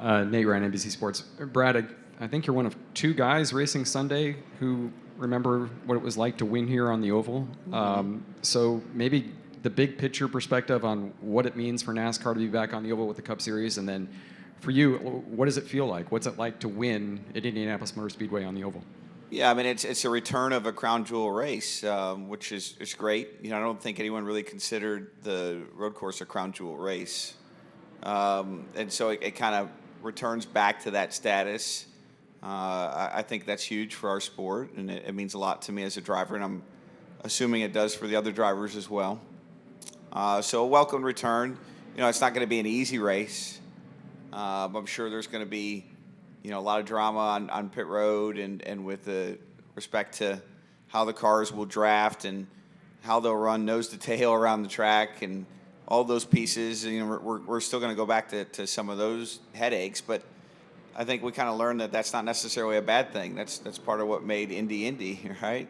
Nate Ryan, NBC Sports. Brad, I think you're one of two guys racing Sunday who remember what it was like to win here on the oval. So maybe the big picture perspective on what it means for NASCAR to be back on the oval with the Cup Series, and then for you, what does it feel like? What's it like to win at Indianapolis Motor Speedway on the oval? Yeah, I mean, it's a return of a crown jewel race, which is great. You know, I don't think anyone really considered the road course a crown jewel race. And so it kind of returns back to that status. I think that's huge for our sport, and it means a lot to me as a driver, and I'm assuming it does for the other drivers as well. So a welcome return. You know, it's not going to be an easy race. I'm sure there's going to be, you know, a lot of drama on pit road and with the respect to how the cars will draft and how they'll run nose to tail around the track and all those pieces. You know, we're still going to go back to some of those headaches, but I think we kind of learned that that's not necessarily a bad thing. That's part of what made Indy, right?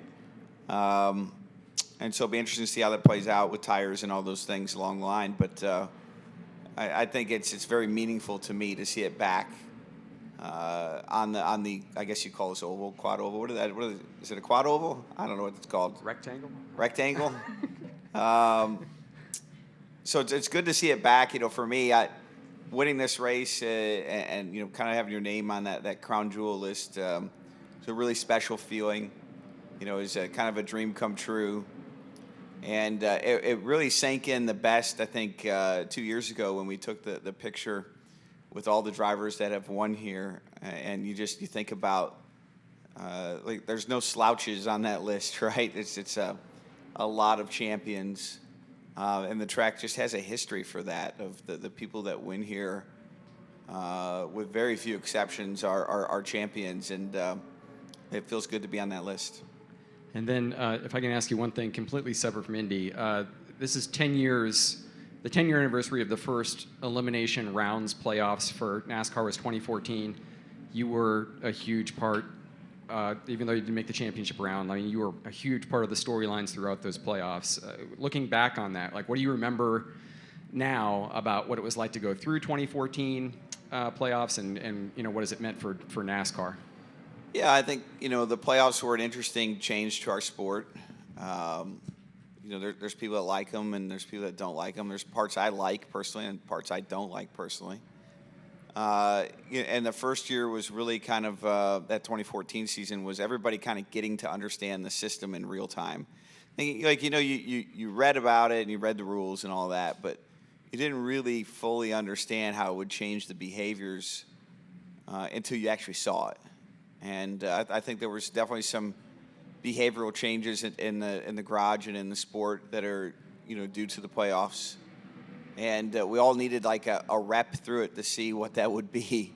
And so it'll be interesting to see how that plays out with tires and all those things along the line. But I think it's very meaningful to me to see it back on the I guess you call this oval, quad oval. Is it a quad oval? I don't know what it's called. Rectangle. So it's good to see it back. You know, for me, winning this race and you know, kind of having your name on that crown jewel list, it's a really special feeling. You know, it's kind of a dream come true. And it really sank in the best, I think, 2 years ago when we took the picture with all the drivers that have won here. And you think about, like, there's no slouches on that list, right? It's a lot of champions. And the track just has a history for that, of the people that win here, with very few exceptions, are champions. And it feels good to be on that list. And then, if I can ask you one thing completely separate from Indy, this is 10 years, the 10-year anniversary of the first elimination rounds playoffs for NASCAR was 2014. You were a huge part, even though you didn't make the championship round. I mean, you were a huge part of the storylines throughout those playoffs. Looking back on that, like, what do you remember now about what it was like to go through 2014 playoffs, and you know, what has it meant for NASCAR? Yeah, I think, you know, the playoffs were an interesting change to our sport. You know, there's people that like them and there's people that don't like them. There's parts I like personally and parts I don't like personally. And the first year was really kind of that 2014 season was everybody kind of getting to understand the system in real time. Like, you know, you read about it and you read the rules and all that, but you didn't really fully understand how it would change the behaviors until you actually saw it. And I think there was definitely some behavioral changes in the garage and in the sport that are, you know, due to the playoffs. And we all needed like a rep through it to see what that would be.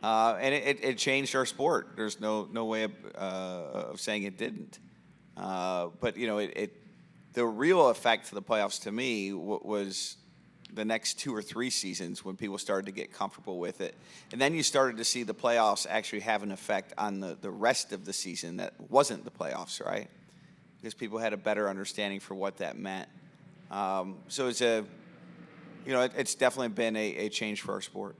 And it changed our sport. There's no way of saying it didn't. But, you know, the real effect to the playoffs to me was the next 2 or 3 seasons when people started to get comfortable with it. And then you started to see the playoffs actually have an effect on the rest of the season that wasn't the playoffs, right? Because people had a better understanding for what that meant. So it's it's definitely been a change for our sport.